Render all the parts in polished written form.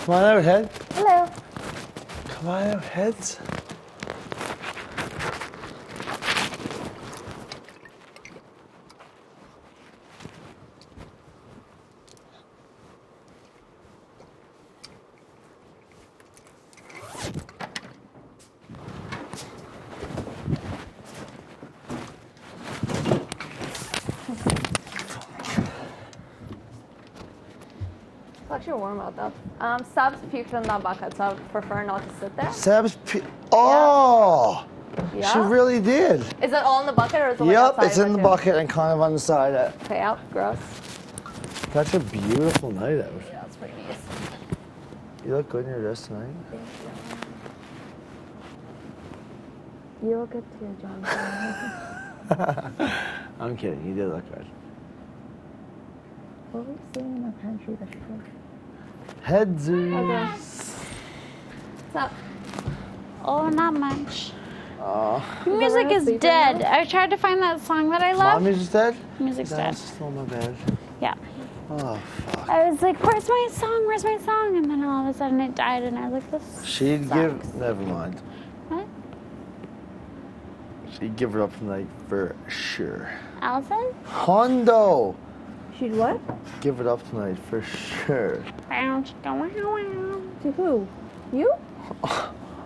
Come on out, head. Hello. Come on out, heads. It's actually warm out though. Sab's puked in that bucket, so I prefer not to sit there. Sab's oh! Yeah. She really did. Is it all in the bucket or is it like Yep, outside it's in the too? bucket and kind of on the side. Okay, out. Gross. That's a beautiful night out. Yeah, it's pretty nice. You look good in your dress tonight. You look good too, John. I'm kidding. You did look good. What were we seeing in the pantry this year? Headsers. Okay. What's up? Oh, not much. Oh. Music is dead. I tried to find that song that I love. Mommy's dead? Music's dead. That's still in my bed. Yeah. Oh, fuck. I was like, where's my song? Where's my song? And then all of a sudden it died and I was like, this She'd sucks. give... Never mind. What? She'd give her up tonight for sure. Allison? Hondo! She'd what? Give it up tonight for sure. To who? You?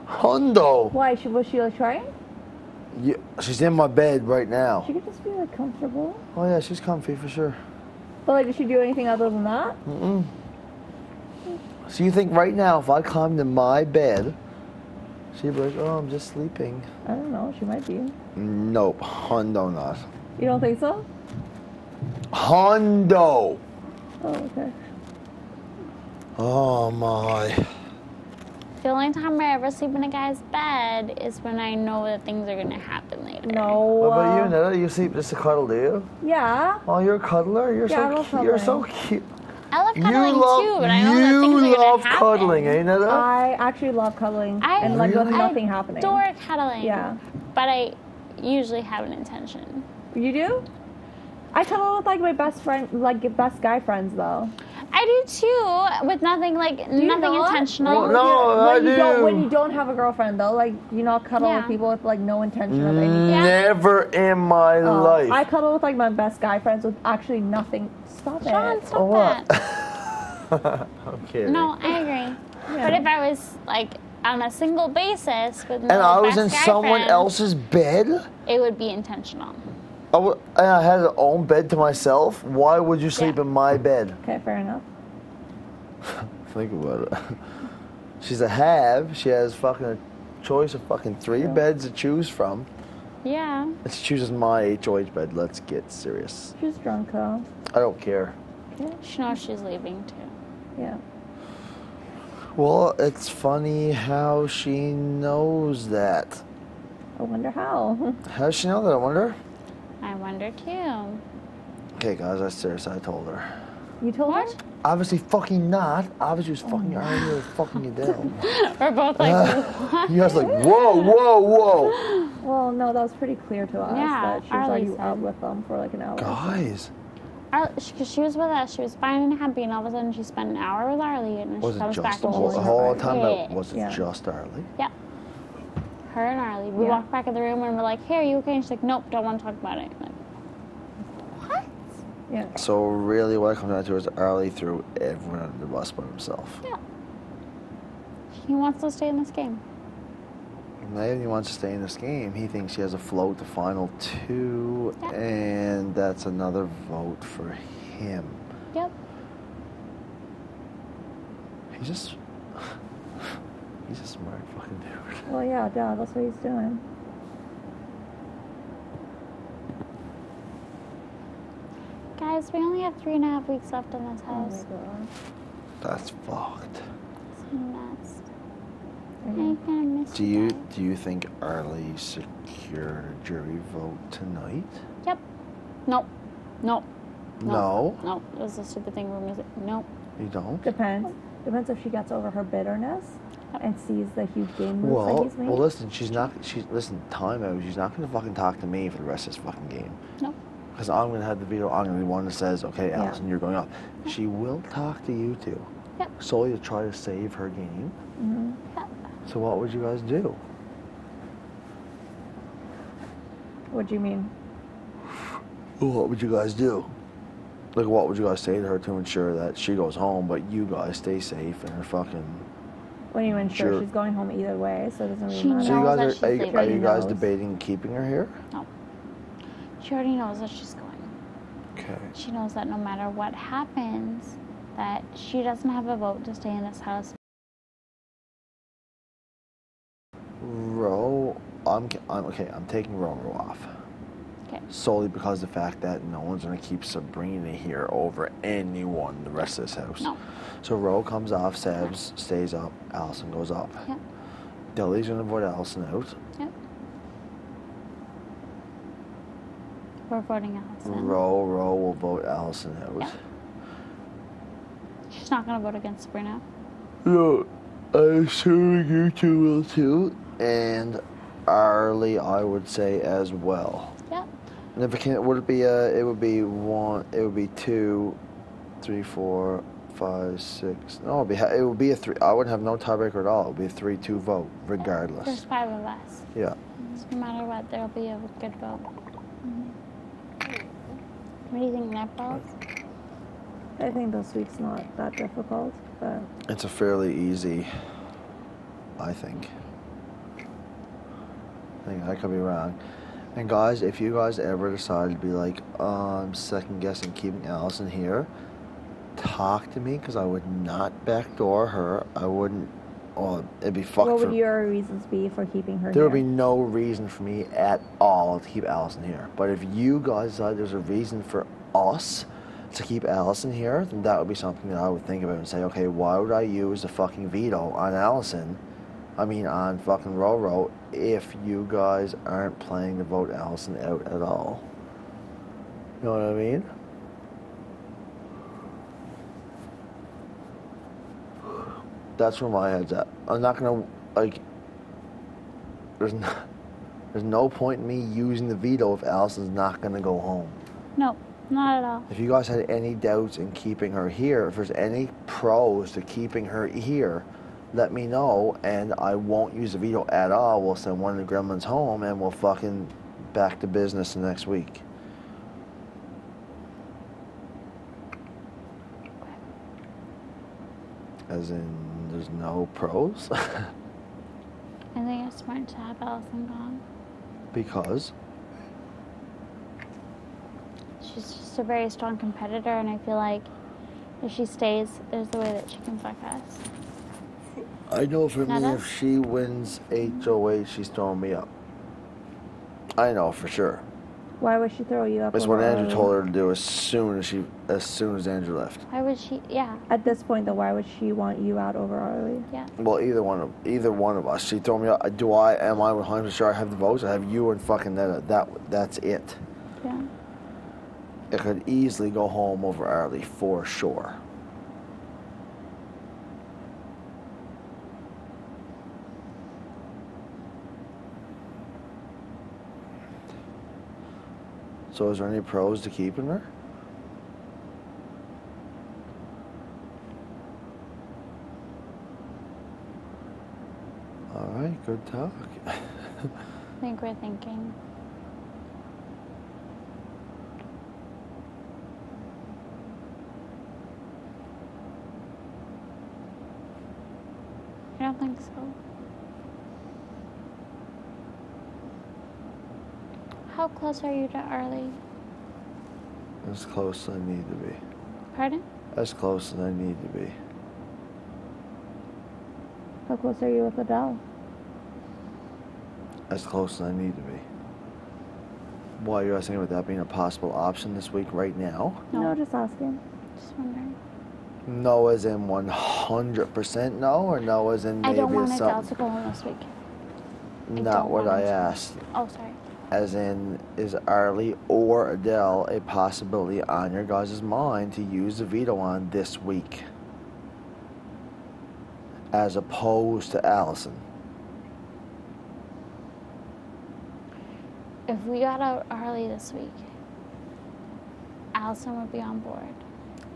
Hondo! Why? Was she like trying? Yeah, she's in my bed right now. She could just be like comfortable. Oh yeah, she's comfy for sure. But like, did she do anything other than that? Mm-mm. So you think right now if I climbed in my bed, she'd be like, oh, I'm just sleeping. I don't know. She might be. Nope, Hondo not. You don't think so? Hondo! Oh, okay. Oh my. The only time I ever sleep in a guy's bed is when I know that things are going to happen later. No. What about you, Netta? You sleep just to cuddle, do you? Yeah. Oh, you're a cuddler? You're Yeah, I so love cute. You're so cuddling. cute. I love cuddling too, but I know that You things are going love to happen. cuddling, eh, Netta? I actually love cuddling and like with nothing happening. I adore cuddling. Yeah. But I usually have an intention. You do? I cuddle with like my best friend, like best guy friends though. I do too, with nothing nothing not? intentional. Well, no, I do. When you don't have a girlfriend though, like you not cuddle with Yeah. people with like no intention of anything. Never in my life. I cuddle with like my best guy friends with actually nothing. Stop Sean, it. stop Oh, what? that. I'm kidding. No, I agree. But if I was like on a single basis with no And I was best in guy someone friend, else's bed? it would be intentional. And I had an own bed to myself? Why would you sleep Yeah. in my bed? Okay, fair enough. Think about it. She's a have. She has fucking a choice of fucking 3 beds to choose from. Yeah. And she chooses my HOH bed. Let's get serious. She's drunk though. I don't care. She knows she's leaving too. Yeah. Well, it's funny how she knows that. I wonder how. How does she know that, I wonder? I wonder too. Okay, guys, that's serious. I told her. You told her? What? Obviously fucking not. Obviously was fucking Arlie or fucking you down. We're both like, what? You guys like, whoa, whoa, whoa. Well, no, that was pretty clear to us Yeah, that she was Arlie already said. out with them for like an hour. Guys. Because she was with us, she was fine and happy, and all of a sudden she spent an hour with Arlie, and then Was she it comes back just and the she's whole like, time? yeah. Was it Yeah. just Arlie? Yeah. Her and Arlie. We Yeah. walked back in the room and we're like, hey, are you okay? And she's like, nope, don't want to talk about it. I'm like, what? Yeah. So really what it comes down to is Arlie threw everyone under the bus but himself. Yeah. He wants to stay in this game. Maybe he wants to stay in this game. He thinks he has a float to final 2, Yeah. and that's another vote for him. Yep. He's a smart fucking dude. Well, yeah, duh, that's what he's doing. Guys, we only have 3.5 weeks left in this Oh my house. god. That's fucked. It's nuts. Mhm. I'm gonna miss Do you you guys. do you think Arlie secured a jury vote tonight? Yep. Nope. Nope. No. Nope. It was a stupid thing we're missing. Nope. You don't? Depends. Depends if she gets over her bitterness and sees the huge game moves that Well, he's made. well, listen. Listen. Time out. She's not going to fucking talk to me for the rest of this fucking game. Nope. Because I'm going to have the video. I'm going to be one that says, "Okay, Yeah. Allison, you're going up." She will talk to you two. Yep. solely to try to save her game. Yep. So what would you guys do? What do you mean? What would you guys do? Like, what would you guys say to her to ensure that she goes home, but you guys stay safe and her fucking... When you ensure Sure. she's going home either way, so it doesn't really She matter. So you knows guys that are she's leaving. are you guys Knows. debating keeping her here? No. She already knows that she's going. Okay. She knows that no matter what happens, that she doesn't have a vote to stay in this house. Ro, I'm taking Ro off. Okay. Solely because of the fact that no one's gonna keep Sabrina here over anyone the rest of this house. No. So Ro comes off, Sebs stays up, Allison goes up. Yep. Dilly's gonna vote Allison out. Yep. We're voting Allison. Ro will vote Allison out. Yep. She's not gonna vote against Sabrina. No, I'm assuming you two will too. And Arlie, I would say as well. Yep. And if it can, would it be it would be 2, 3, 4, 5, 6. No, it would be a 3. I wouldn't have no tiebreaker at all. It would be a 3-2 vote, regardless. There's 5 of us. Yeah. So no matter what, there'll be a good vote. What do you think, Nipples? I think this week's not that difficult, but It's a fairly easy, I think. I could be wrong. And guys, if you guys ever decide to be like, I'm second guessing keeping Allison here, talk to me, because I would not backdoor her. I wouldn't. Oh, it'd be fucked. what would your reasons be for keeping her There here? would be no reason for me at all to keep Allison here. But if you guys decide there's a reason for us to keep Allison here, then that would be something that I would think about and say, okay, why would I use the fucking veto on Allison? On fucking Roro, if you guys aren't planning to vote Allison out at all. You know what I mean? That's where my head's at. I'm not gonna, there's no point in me using the veto if Allison's not gonna go home. No, not at all. If you guys had any doubts in keeping her here, if there's any pros to keeping her here, let me know, and I won't use the veto at all. We'll send one of the gremlins home, and we'll fucking back to business the next week. As in, there's no pros? I think it's smart to have Allison gone. Because? She's just a very strong competitor, and I feel like if she stays, there's a way that she can fuck us. I know for me, Nada? if she wins HOH, she's throwing me up. I know for sure. Why would she throw you up? That's over what Andrew Arlie? told her to do as soon as Andrew left. Why would she? Yeah, At this point, though, why would she want you out over Arlie? yeah. Well, either one of us. She told me, am I 100% sure I have the votes? I have you and fucking that's it. Yeah. It could easily go home over Arlie for sure. So is there any pros to keeping her? All right, good talk. I think we're thinking. I don't think so. How close are you to Arlie? As close as I need to be. Pardon? As close as I need to be. How close are you with Adele? As close as I need to be. Why are you asking about that being a possible option this week right now? No, just asking. Just wondering. No as in 100% no, or no as in I maybe don't want it's Adele something? to go home this week. Not don't what want I her to. asked. Oh, sorry. As in, is Arlie or Adele a possibility on your guys' mind to use the veto on this week? As opposed to Allison. If we got out Arlie this week, Allison would be on board.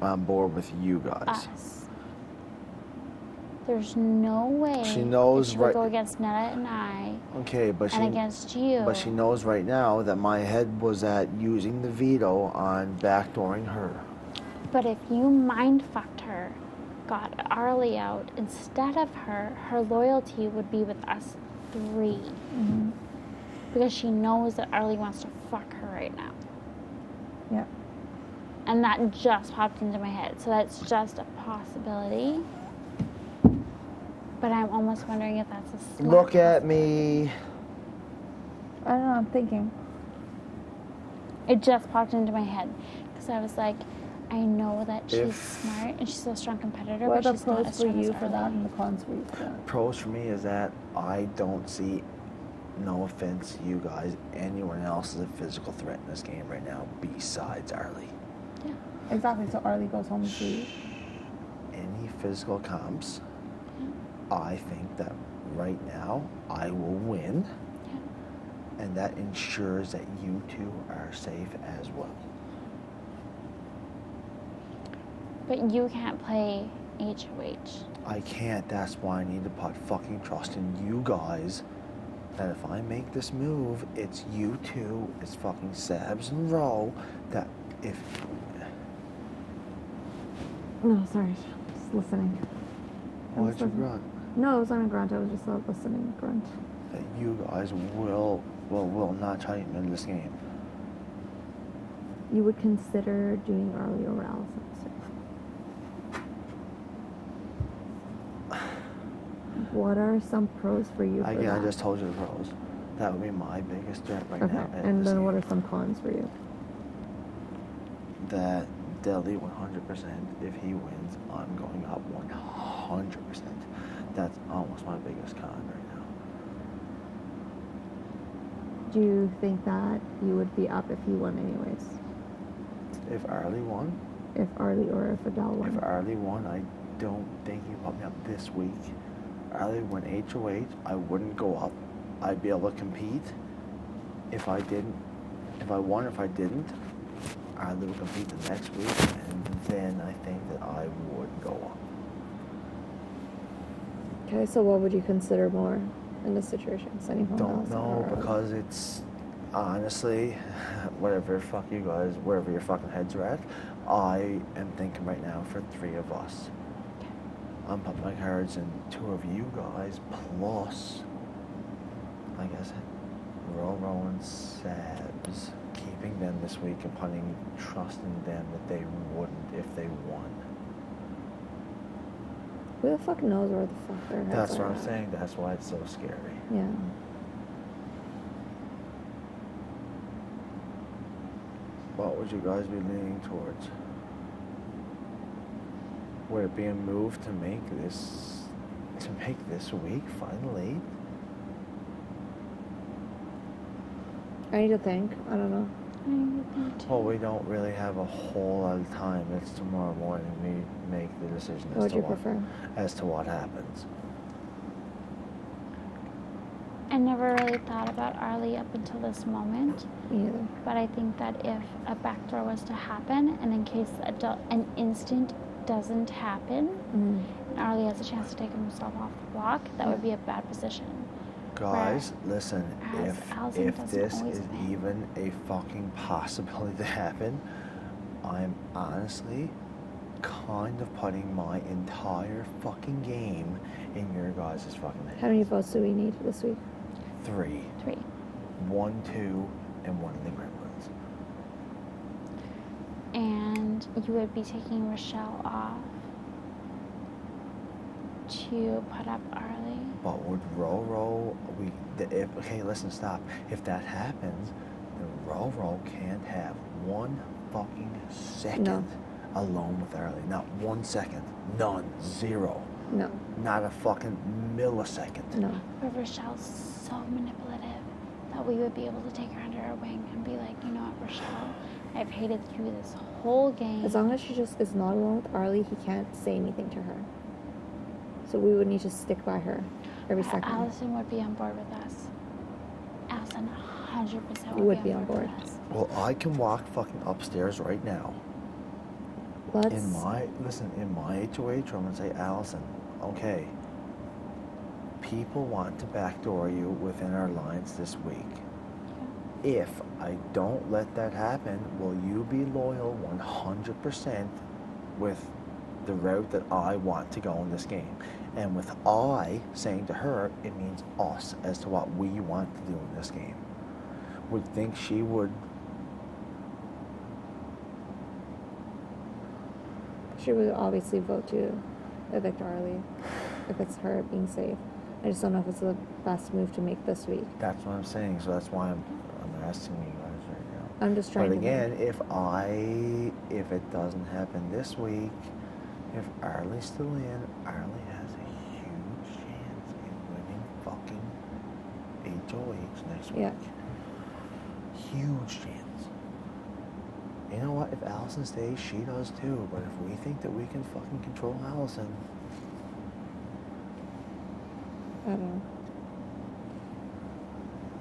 On board with you guys. Us. There's no way She knows that she would right. go against Netta and I Okay, but and against you. But she knows right now that my head was at using the veto on backdooring her. But if you mind fucked her, got Arlie out instead of her, her loyalty would be with us 3. Mm-hmm. Because she knows that Arlie wants to fuck her right now. Yeah. And that just popped into my head. So that's just a possibility. But I'm almost wondering if that's a slight Look at me. I don't know, I'm thinking. It just popped into my head. Because I was like, I know that she's If- smart and she's a strong competitor, What but are the she's not pros as for strong as you for that Arlie. and the cons for you for that? Pros for me is that I don't see, no offense to you guys, anyone else is a physical threat in this game right now besides Arlie. Yeah. Exactly, so Arlie goes home with you. Any physical comps, I think that right now I will win, and that ensures that you two are safe as well. But you can't play HOH. I can't. That's why I need to put fucking trust in you guys. That if I make this move, it's you two, it's fucking Sabs and Ro. That if No, sorry, just listening. why'd you grunt? No, it wasn't a grunt, I was just a listening grunt. That you guys will not try to win this game. You would consider doing Arlie over Allison. What are some pros for you for Again, I that? just told you the pros. That would be my biggest threat right Okay, now. at and this then game. what are some cons for you? That Deli 100%. If he wins, I'm going up 100%. That's almost my biggest con right now. Do you think that you would be up if you won anyways? If Arlie won, If Arlie or if Adele won? if Arlie won, I don't think he'd put me up this week. Arlie won HOH, I wouldn't go up. I'd be able to compete. If I won, if I didn't, Arlie would compete the next week, and then I think that I would go up. Okay, so what would you consider more in this situation? Sending home Don't Allison know, or Arlie? because it's honestly, whatever fuck you guys, wherever your fucking heads are at, I am thinking right now for 3 of us. I'm putting my cards in 2 of you guys, plus, I guess, Roro and Sabs, keeping them this week and putting trust in them that they wouldn't if they won. Who the fuck knows where the fuck their heads That's are what I'm at? saying, that's why it's so scary. Yeah. What would you guys be leaning towards? Would it be a move to make this week finally? I need to think. I don't know. Well, we don't really have a whole lot of time. It's tomorrow morning we make the decision What would as to you what prefer? as to what happens. I never really thought about Arlie up until this moment. Me either. But I think that if a backdoor was to happen, and in case an instant doesn't happen, and Arlie has a chance to take himself off the block, that would be a bad position. Guys, listen, Whereas Allison if doesn't this always is win. even a fucking possibility to happen, I'm honestly kind of putting my entire fucking game in your guys' fucking hands. How many votes do we need this week? 3. 3. 1, 2, and 1 of the gremlins. And you would be taking Rochelle off to put up Arlie. But would Roro, okay, listen, stop. If that happens, then Roro can't have 1 fucking second No. alone with Arlie. Not 1 second. None. 0. No. Not a fucking millisecond. No. But Rochelle's so manipulative that we would be able to take her under our wing and be like, you know what, Rochelle, I've hated you this whole game. As long as she just is not alone with Arlie, he can't say anything to her. So we would need to stick by her every second. Allison would be on board with us. Allison 100% Would be on board. with us. Well, I can walk fucking upstairs right now. Let's. In my HOH room and say, Allison, okay, people want to backdoor you within our lines this week. If I don't let that happen, will you be loyal 100% with the route that I want to go in this game? And with I saying to her, it means us as to what we want to do in this game. Would think she would. She would obviously vote to evict Arlie if it's her being safe. I just don't know if it's the best move to make this week. That's what I'm saying. So that's why I'm asking you guys right now. I'm just trying But to. again, if it doesn't happen this week, if Arlie's still in, Arlie has a huge chance in winning fucking HOH next week. Yeah. Huge chance. You know what? If Allison stays, she does too. But if we think that we can fucking control Allison, I don't know.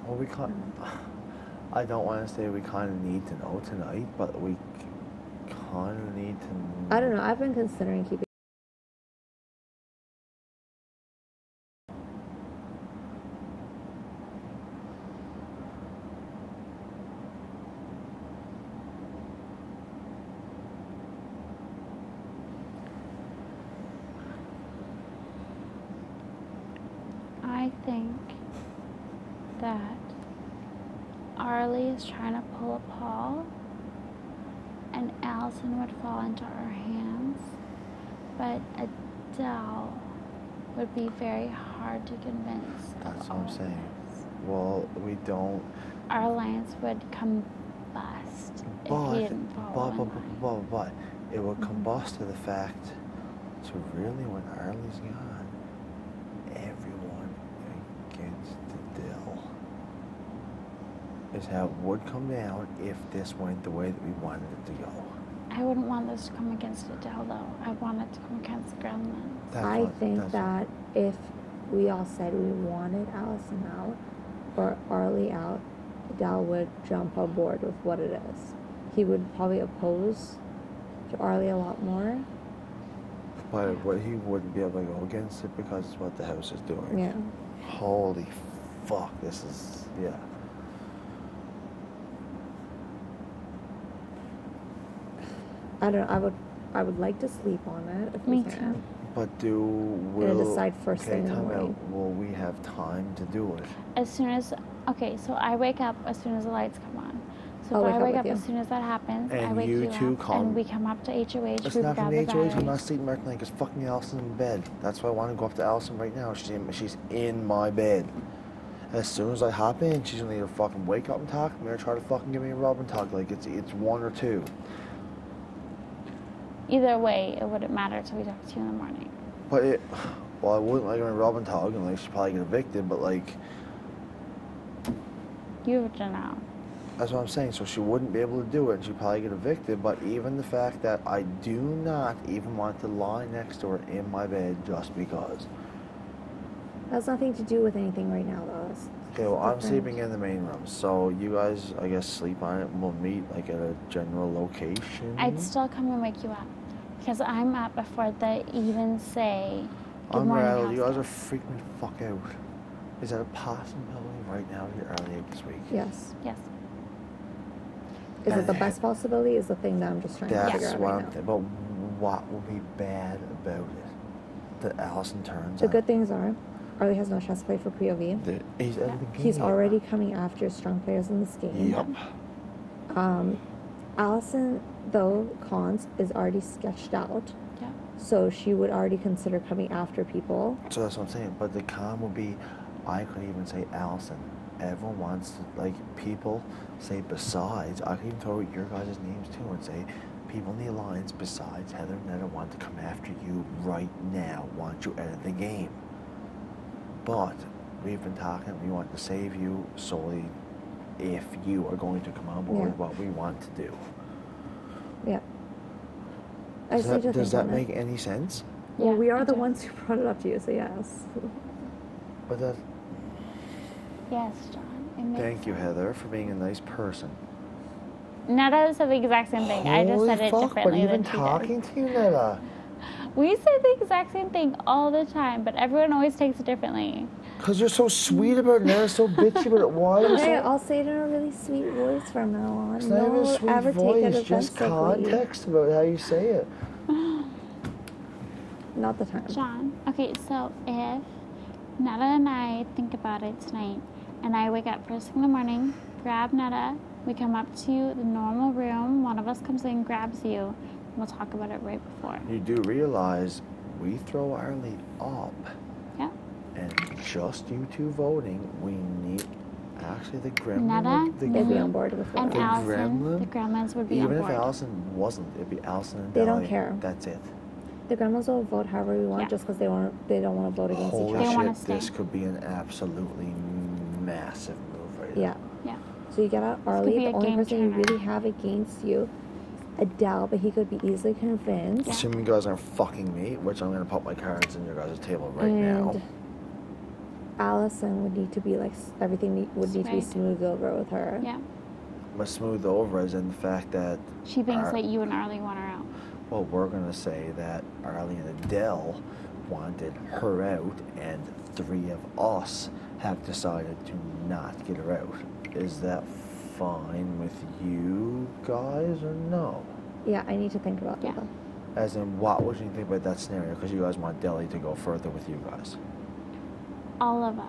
well, we can't. I don't want to say we kind of need to know tonight, but we kind of need to. I don't know. I've been considering keeping. I think that Arlie is trying to pull a Paul, and Allison would fall into our hands, but Adele would be very hard to convince. That's of what all I'm of saying. this. Well, we don't. Our alliance would combust if he didn't follow in line. But it will combust to the fact to really when Arlie's gone, everyone against Adele is how it would come down if this went the way that we wanted it to go. I wouldn't want this to come against Adele, though. I want it to come against Gremlins. I think that if we all said we wanted Allison out or Arlie out, Adele would jump on board with what it is. He would probably oppose to Arlie a lot more. But what he wouldn't be able to go against it because it's what the house is doing. Yeah. Holy fuck, this is, yeah. I don't know. I would like to sleep on it if Me we can. too. But decide first thing in the time morning. out, will we have time to do it? As soon as, okay, so I wake up as soon as the lights come on. So I'll if I wake wake up up with as you. soon as that happens, I And wake you you two up, come. and we come up to HOH, It's we not grab from the HOH, I'm batteries. not sleeping right tonight because fucking Allison's in bed. That's why I want to go up to Allison right now. She's in my bed. As soon as I hop in, she's gonna either fucking wake up and talk, or try to fucking give me a rub and talk. Like it's one or two. Either way, it wouldn't matter till we talk to you in the morning. But well, I wouldn't like her rub and talk, and like she'd probably get evicted. But like, You have to know. that's what I'm saying. So she wouldn't be able to do it, and she'd probably get evicted. But even the fact that I do not even want to lie next to her in my bed just because. That's nothing to do with anything right now, though. It's Okay, well, I'm different. sleeping in the main room, so you guys, I guess, sleep on it, and we'll meet, like, at a general location. I'd still come and wake you up. Because I'm up before they even say good I'm morning, rattled. You guys are houseguests. freaking me the fuck out. Is that a possibility right now to get Arlie out this week? Yes. Yes. Is it the And best possibility? Is the thing that I'm just trying to figure That's out what right I'm now. thinking. But what will be bad about it? That Allison turns The on. good things are, Arlie has no chance to play for POV. He's out of the game. He's already coming after strong players in this game. Yep. Allison, though, cons is already sketched out. Yeah. So she would already consider coming after people. So that's what I'm saying. But the con will be, I could even say Allison. Everyone wants to, like, people say besides. I could even throw your guys' names too and say, people in the alliance besides Heather and Netta want to come after you right now, want you out of the game. But we've been talking, we want to save you solely if you are going to come on board with what we want to do. Yeah. I just need to Does think that on make it. any sense? Well, Yeah, we are I the do. ones who brought it up to you, so yes. But that, Yes, John. It makes thank you, sense. Heather, for being a nice person. Netta said the exact same thing. I just Holy said it fuck, differently but even than she talking did. to you, Netta. We say the exact same thing all the time, but everyone always takes it differently. Because you're so sweet about it, and they're so bitchy about it. Why are you Hey, so... I'll say it in a really sweet voice from now on. It's No not one even a will sweet ever take voice, it just offensively. context about how you say it. Not the time. John, okay, so if Netta and I think about it tonight, and I wake up first thing in the morning, grab Netta, we come up to the normal room, one of us comes in, grabs you, and we'll talk about it right before. You do realize we throw Arlie up, Yeah. and just you two voting, we need... Actually, the gremlin... Netta, They'd be me, on board with and it. The Allison, gremlin? the gremlins would be Even on if board. Allison wasn't, it'd be Allison and They don't Dolly. care. That's it. The grandmas will vote however we want Yeah. just because they don't want to vote against Holy each They other. wanna shit, stay. this could be an absolutely massive move right Yeah. Yeah. So you get out could Arlie. be The a only game person you turner. really have against you, Adele, but he could be easily convinced. Yeah. Assuming you guys aren't fucking me, which I'm going to put my cards in your guys' table right now. And Allison would need to be like would need to be Smooth. smoothed over with her. Yeah. My smooth over is in the fact that, She thinks Ar- that you and Arlie want her out. well, we're going to say that Arlie and Adele wanted her out, and 3 of us have decided to not get her out. Is that fine with you guys or no? Yeah, I need to think about Yeah. that. As in, what would you think about that scenario? Because you guys want Deli to go further with you guys. All of us.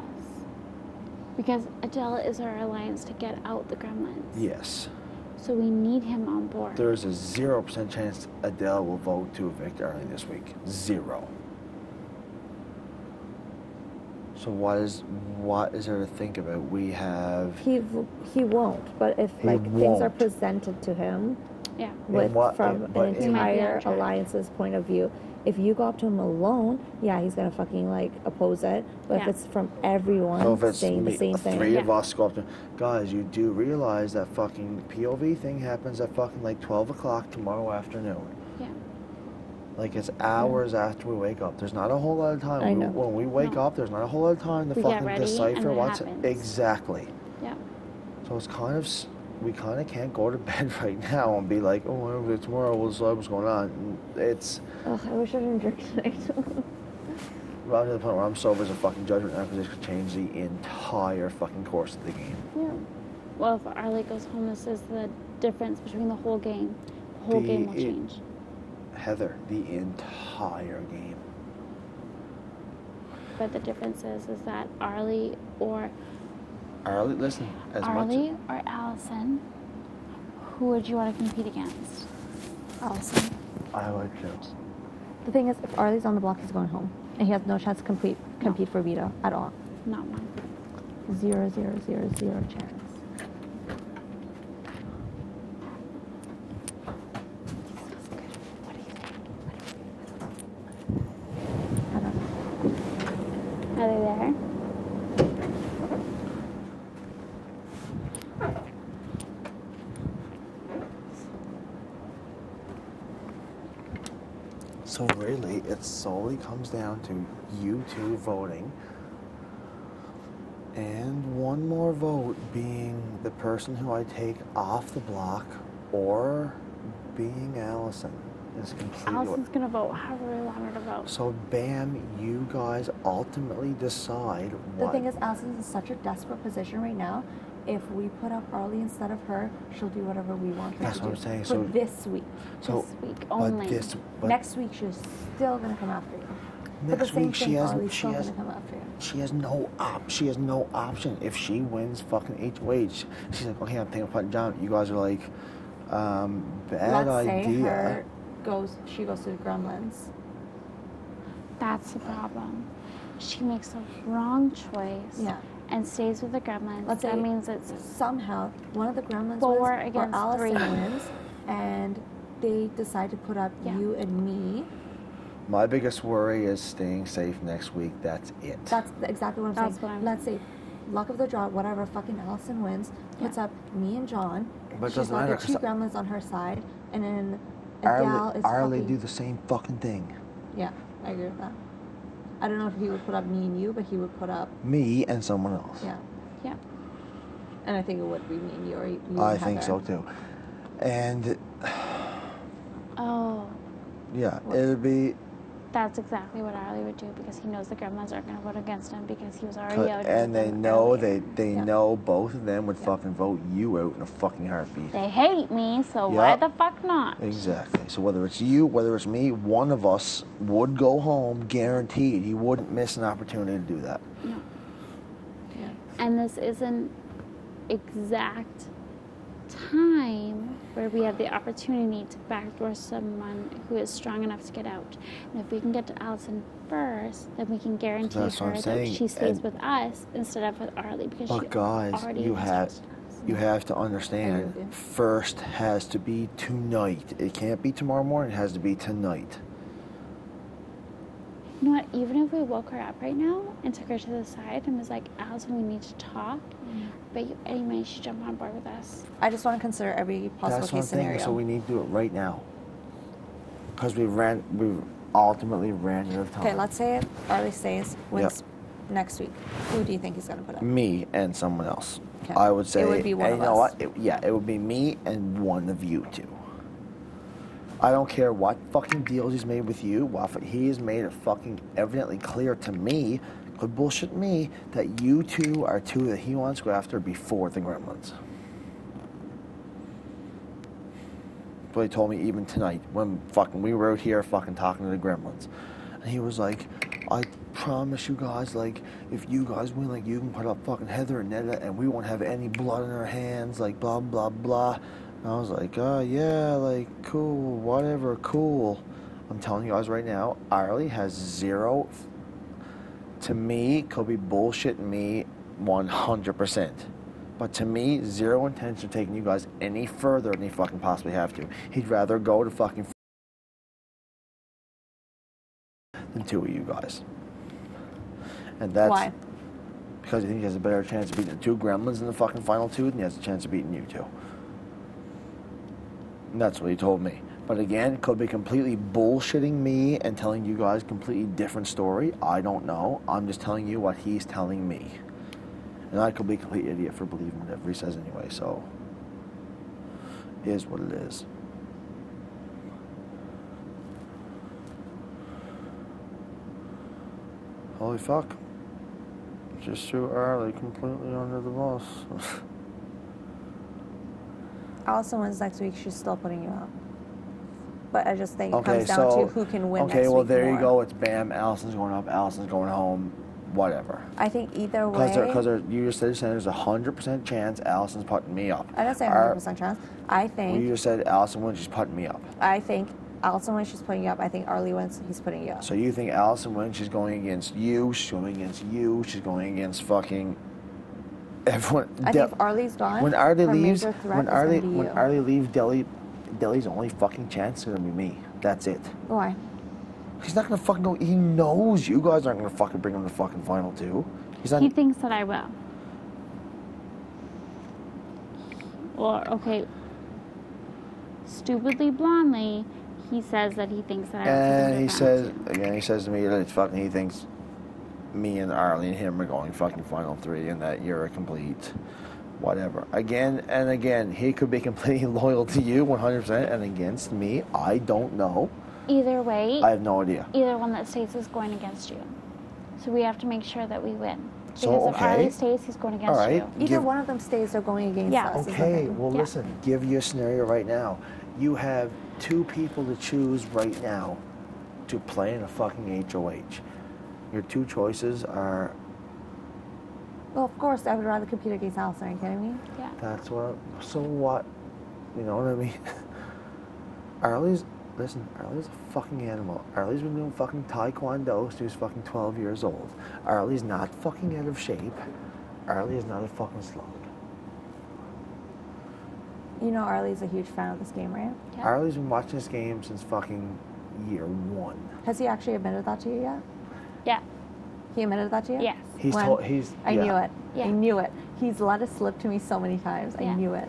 Because Adele is our alliance to get out the gremlins. Yes. So we need him on board. There's a 0% chance Adele will vote to evict Arlie this week. 0. So what is there to think about? We have... He won't, but if He like things are won't. presented to him Yeah. with what- from but an in- He might be entire on track. alliance's point of view, if you go up to him alone, yeah, he's gonna fucking like oppose it. But if Yeah. it's from everyone So if it's saying the same thing, 3 of Yeah. us go up to... Guys, you do realize that fucking POV thing happens at fucking like 12 o'clock tomorrow afternoon. Yeah. Like, it's hours after we wake up. There's not a whole lot of time. I know. When we wake No. up, there's not a whole lot of time to We get fucking ready, decipher and it what's... happens. Exactly. Yeah. So it's kind of... We kind of can't go to bed right now and be like, oh, well, tomorrow we'll decide what's going on. It's... ugh, I wish I didn't drink tonight. Well, I'm to the point where I'm sober as a fucking judgment now because this could change the entire fucking course of the game. Yeah. Well, if Arlie goes home, this is the difference between the whole game. The whole game will change. Heather, the entire game. But the difference is that Arlie or Arlie, listen, as Arlie or Allison, who would you want to compete against? Allison. much... I would too. The thing is, if Arlie's on the block, he's going home, and he has no chance to compete for veto at all. Not one. 0.000 chance. What do you think? I don't know. Are they there? So really, it solely comes down to you two voting and one more vote being the person who I take off the block or being Allison. Is completely... Allison's gonna vote however we want her to vote. So bam, you guys ultimately decide The what... thing is, Allison's in such a desperate position right now. If we put up Arlie instead of her, she'll do whatever we want her That's to what do. I'm saying, For so- this week. So, This week but only. Next week, she's still gonna come after you. But the next same week thing, she has Arlie's still gonna come after you. she has no option. If she wins fucking HOH, she's like, okay, I'm thinking of putting down. You guys are like, bad Let's say idea. she goes to the Gremlins. That's the problem. She makes the wrong choice. Yeah. And stays with the gremlins. Let's say that means it's somehow one of the Gremlins 4 wins, against or Allison 3. wins, and they decide to put up Yeah. you and me. My biggest worry is staying safe next week. That's it. That's exactly what I'm That's saying. what I'm- Let's say, luck of the draw, whatever, fucking Allison wins, puts Yeah. up me and John. But it She's doesn't got matter, the 2 'cause Gremlins on her side, and then Adele is Arlie fucking... do the same fucking thing. Yeah, I agree with that. I don't know if he would put up me and you, but he would put up, Me and someone else. yeah. yeah. And I think it would be me and you, or you and I think so Heather. too. And Oh, Yeah, it'd be. That's exactly what Arlie would do because he knows the gremlins aren't going to vote against him because he was already out. And they know earlier. they know both of them would fucking vote you out in a fucking heartbeat. They hate me, so why the fuck not? Exactly. So whether it's you, whether it's me, one of us would go home guaranteed. He wouldn't miss an opportunity to do that. No. Yeah. And this is an exact time where we have the opportunity to backdoor someone who is strong enough to get out. And if we can get to Allison first, then we can guarantee her that she stays with us instead of with Arlie because she already you have to understand, first has to be tonight. It can't be tomorrow morning, it has to be tonight. You know what, even if we woke her up right now and took her to the side and was like, Allison, we need to talk, but any minute she'd jump on board with us. I just want to consider every possible case scenario. So we need to do it right now. Because we ultimately ran out of time. Okay, let's say Arlie stays, wins next week. Who do you think he's going to put up? Me and someone else. Okay. I would say. It would be one of us. You know what? It would be me and one of you two. I don't care what fucking deals he's made with you. He has made it fucking evidently clear to me, could bullshit me, that you two are two that he wants to go after before the gremlins. But he told me even tonight when fucking we were out here fucking talking to the gremlins. And he was like, I promise you guys, like, if you guys win, like, you can put up fucking Heather and Netta and we won't have any blood in our hands, like, blah, blah, blah. And I was like, yeah, like, cool, whatever, cool. I'm telling you guys right now, Arlie has zero, to me, could be bullshitting me 100%. But to me, zero intention of taking you guys any further than he fucking possibly have to. He'd rather go to fucking than two of you guys. And that's why? Because I think he has a better chance of beating the two gremlins in the fucking final two than he has a chance of beating you two. And that's what he told me. But again, could be completely bullshitting me and telling you guys a completely different story. I don't know. I'm just telling you what he's telling me. And I could be a complete idiot for believing whatever he says anyway, so it is what it is. Holy fuck. Just threw Arlie completely under the bus. Allison wins next week, she's still putting you out. But I just think it comes down to who can win next week. Okay, well, there more. you go. It's bam. Allison's going up. Allison's going home. Whatever. I think either way. Because you just said there's a 100% chance Allison's putting me up. I didn't say 100% chance. I think. Well, you just said Allison wins, she's putting me up. I think Allison wins, she's putting you up. I think Arlie wins, he's putting you up. So you think Allison wins, she's going against you, she's going against you, she's going against fucking everyone. I think if Arlie's gone, when Arlie leaves, when Arlie leaves, Deli's only fucking chance is gonna be me. That's it. Why? He's not gonna fucking go. He knows you guys aren't gonna fucking bring him to fucking final two. He's not. He thinks that I will. Or okay, stupidly blondly, he says that he thinks that I will. And he says to me that it's fucking. He thinks me and Arlie and him are going fucking final three, and that you're a complete whatever. Again and again, he could be completely loyal to you 100% and against me. I don't know. Either way, I have no idea. Either one that stays is going against you. So we have to make sure that we win. Because So, if Arlie stays, he's going against you. Either one of them stays, they're going against us. Okay, well listen, give you a scenario right now. You have two people to choose right now to play in a fucking HOH. Your two choices are... Well, of course, I would rather compete against Allison. Are you kidding me? Yeah. That's what... So what? You know what I mean? Arlie's a fucking animal. Arlie's been doing fucking taekwondo since he was fucking 12 years old. Arlie's not fucking out of shape. Arlie is not a fucking slug. You know Arlie's a huge fan of this game, right? Yeah. Arlie's been watching this game since fucking year one. Has he actually admitted that to you yet? Yeah. He admitted that to you? Yes. I knew it. Yeah. I knew it. He's let it slip to me so many times. I knew it.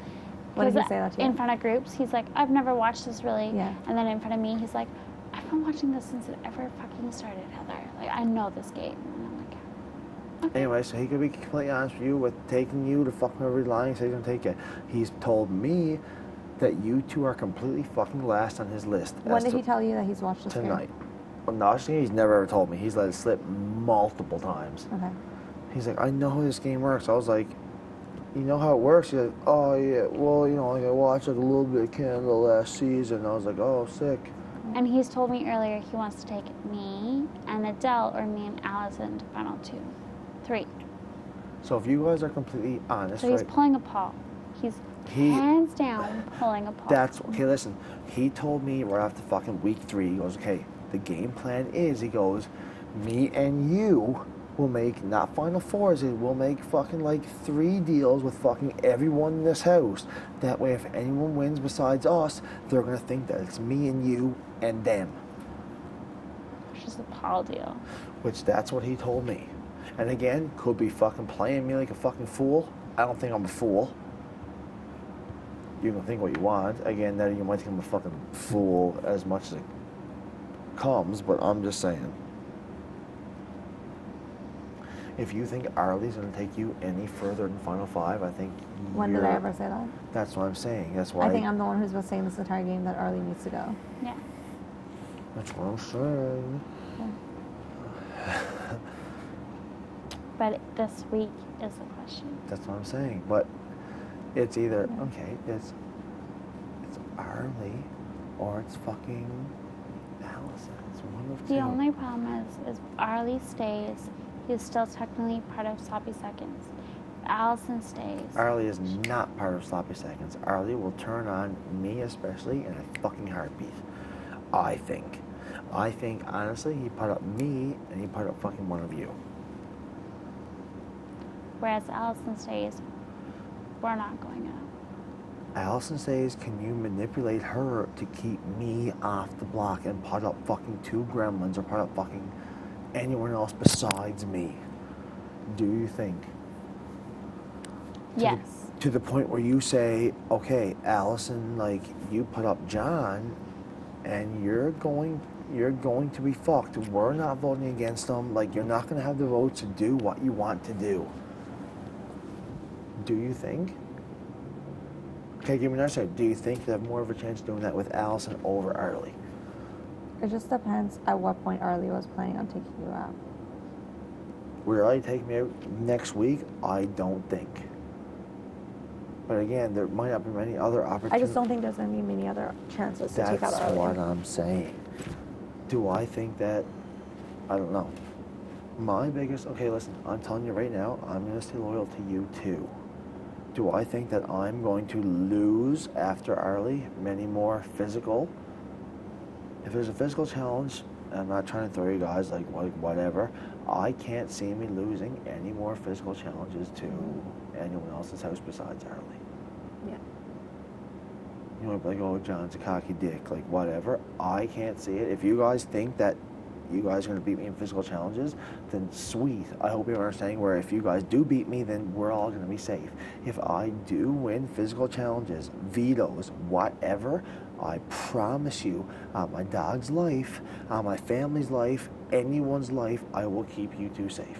What did he say that to you? In front of groups, he's like, I've never watched this really. Yeah. And then in front of me, he's like, I've been watching this since it ever fucking started, Heather. Like, I know this game. And I'm like, okay. Anyway, so he could be completely honest with you with taking you to fucking every line he says he's gonna take you. He's told me that you two are completely fucking last on his list. When did he tell you that he's watched this tonight? Well, no, actually, he's never ever told me. He's let it slip multiple times. Okay. He's like, I know how this game works. I was like, you know how it works? He's like, oh yeah, well, you know, like I watched like a little bit of Canada last season. I was like, oh, sick. And he's told me earlier he wants to take me and Adele or me and Allison to final 3. So if you guys are completely honest, So he's right? pulling a Paul. He's hands down pulling a Paul. That's okay. Listen, he told me right after fucking week 3. He goes, okay, the game plan is, he goes, me and you will make not final 4s. We'll make fucking like 3 deals with fucking everyone in this house. That way, if anyone wins besides us, they're gonna think that it's me and you and them. It's just a Paul deal. Which that's what he told me. And again, could be fucking playing me like a fucking fool. I don't think I'm a fool. You can think what you want. Again, then you might think I'm a fucking fool as much as it comes, but I'm just saying. If you think Arlie's going to take you any further than Final 5, I think When did I ever say that? That's what I'm saying. That's why I think I'm the one who's been saying this entire game that Arlie needs to go. Yeah. That's what I'm saying. But this week is the question. That's what I'm saying. But it's either, okay, it's Arlie or it's fucking Allison. It's one of two. The only problem is Arlie stays, he's still technically part of Sloppy Seconds. If Allison stays. Arlie is not part of Sloppy Seconds. Arlie will turn on me especially in a fucking heartbeat. I think, honestly, he put up me and he put up fucking one of you. Whereas Allison stays, we're not going out. Allison says, can you manipulate her to keep me off the block and put up fucking 2 gremlins or put up fucking anyone else besides me? Do you think? Yes. To the point where you say, okay, Allison, like, you put up John and you're going to be fucked. We're not voting against them. Like, you're not going to have the votes to do what you want to do. Do you think? Okay, give me another second. Do you think you have more of a chance doing that with Allison over Arlie? It just depends at what point Arlie was planning on taking you out. Will Arlie take me out next week? I don't think. But again, there might not be many other opportunities. I just don't think there's going to be many other chances to take out That's Arlie. what I'm saying. Do I think that? I don't know. My biggest... Okay, listen. I'm telling you right now, I'm going to stay loyal to you too. Do I think that I'm going to lose after Arlie many more physical? If there's a physical challenge, I'm not trying to throw you guys like whatever, I can't see me losing any more physical challenges to anyone else's house besides Arlie. Yeah. You might be like, oh, John's a cocky dick, like whatever. I can't see it. If you guys think that you guys are going to beat me in physical challenges, then sweet. I hope you're understanding where if you guys do beat me, then we're all going to be safe. If I do win physical challenges, vetoes, whatever, I promise you, my dog's life, my family's life, anyone's life, I will keep you two safe.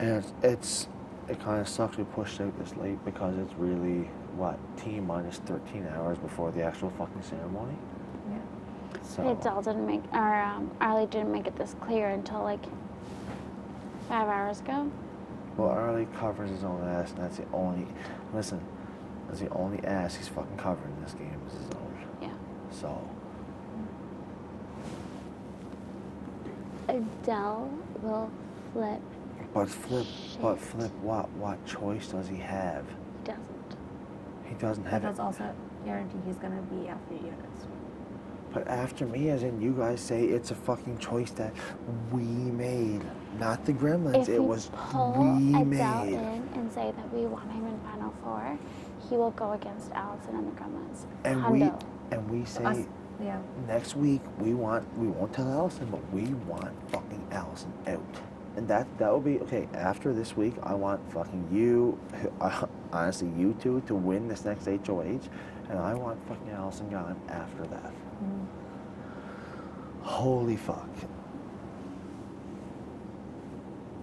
And it kind of sucks we pushed out this late because it's really, T-minus 13 hours before the actual fucking ceremony? Yeah. So, Adele didn't make, or Arlie didn't make it this clear until like 5 hours ago. well, Arlie covers his own ass, and that's the only ass he's fucking covering in this game is his own. Yeah. So, Adele will flip. but flip what choice does he have? He doesn't. He doesn't But have it. that's also guarantee he's going to be after you next week. But after me, as in you guys say, it's a fucking choice that we made, not the Gremlins. If it we was pull we Adele made. in and say that we want him in Final Four, he will go against Allison and the Gremlins. And we say Us, yeah. next week we won't tell Allison, but we want fucking Allison out. And that will be, okay, after this week, I want fucking you, honestly, you two to win this next HOH, and I want fucking Allison gone after that. Holy fuck.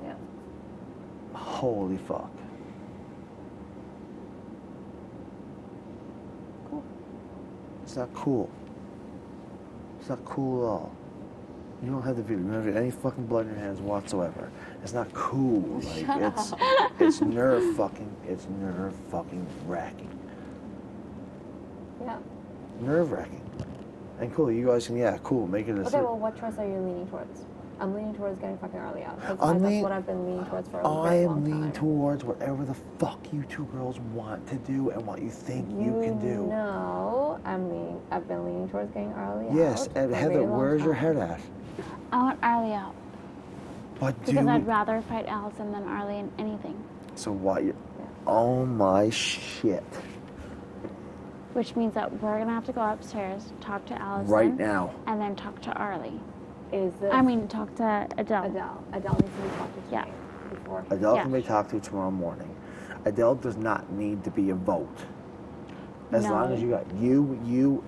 Yeah. Holy fuck. Cool. It's not cool. It's not cool at all. You don't have the video. You don't have any fucking blood in your hands whatsoever. It's not cool. Like, it's nerve fucking wracking. Yeah. Nerve wracking. And cool, you guys can, yeah, cool, make it a Okay, well, what choice are you leaning towards? I'm leaning towards getting fucking Arlie out. That's what I've been leaning towards for a very long time. I am leaning towards whatever the fuck you two girls want to do and what you think you can do. No, I've been leaning towards getting Arlie out. Yes, and Heather, where's your head at? I want Arlie out. But because I'd rather fight Allison than Arlie in anything. So what? Oh my shit. Which means that we're going to have to go upstairs, talk to Allison. Right now. And then talk to Arlie. Talk to Adele. Adele needs to be talked to tonight. Before. Adele can be talked to tomorrow morning. Adele does not need to be a vote. As long as you got you,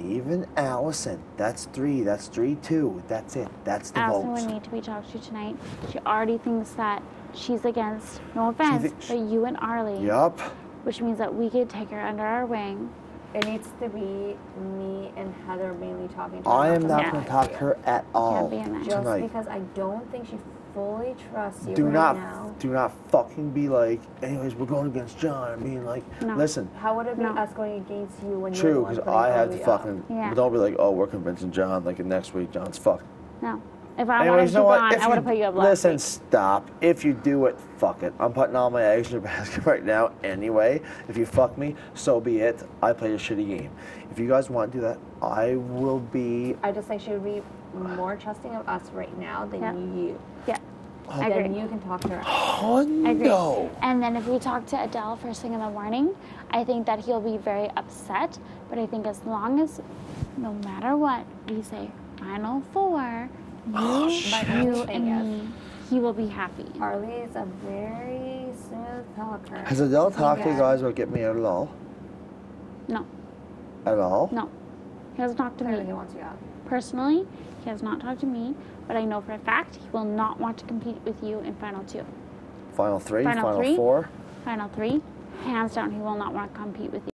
even Allison. That's 3. That's 3-2. That's it. That's the vote. Allison would need to be talked to tonight. She already thinks that she's against, no offense, but you and Arlie. Yup. Which means that we could take her under our wing. It needs to be me and Heather mainly talking to her. I am not going to talk to her at all tonight. Just because I don't think she fully trusts you now. Do not fucking be like, anyways, we're going against John. And being like, listen. How would it be us going against you when you're True, because I have to fucking, but don't be like, oh, we're convincing John, like next week John's fucked. No. If I wanted you gone, I would have put you up last Listen, week. stop. If you do it, fuck it. I'm putting all my eggs in your basket right now anyway. If you fuck me, so be it. I played a shitty game. If you guys want to do that, I will be... I just think she would be more trusting of us right now than you. Yeah. I agree. Then you can talk to her. Oh, no. And then if we talk to Adele first thing in the morning, I think that he'll be very upset. But I think as long as, no matter what, we say Final Four... You and me, he will be happy. Arlie is a very smooth talker. Has Adele talked to you guys about getting me out at all? No. At all? No. He hasn't talked to me. He wants you out. Personally, he has not talked to me, but I know for a fact he will not want to compete with you in Final 2. Final 3? Final 4? Final 3. Hands down, he will not want to compete with you.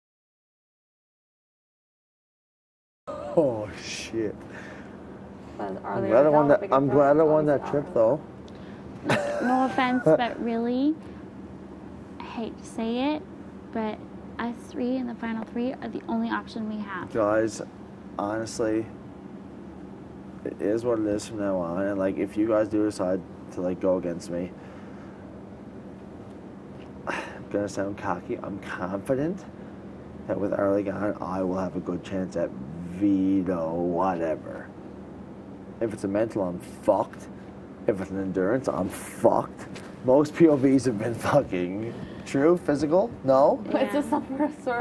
Oh, shit. I'm glad I won that trip, though. No offense, but really, I hate to say it, but us 3 in the Final 3 are the only option we have. Guys, honestly, it is what it is from now on. And, like, if you guys do decide to, like, go against me, I'm going to sound cocky. I'm confident that with Arlie gone, I will have a good chance at veto whatever. If it's a mental, I'm fucked. If it's an endurance, I'm fucked. Most POVs have been fucking true, physical, no? It's a sort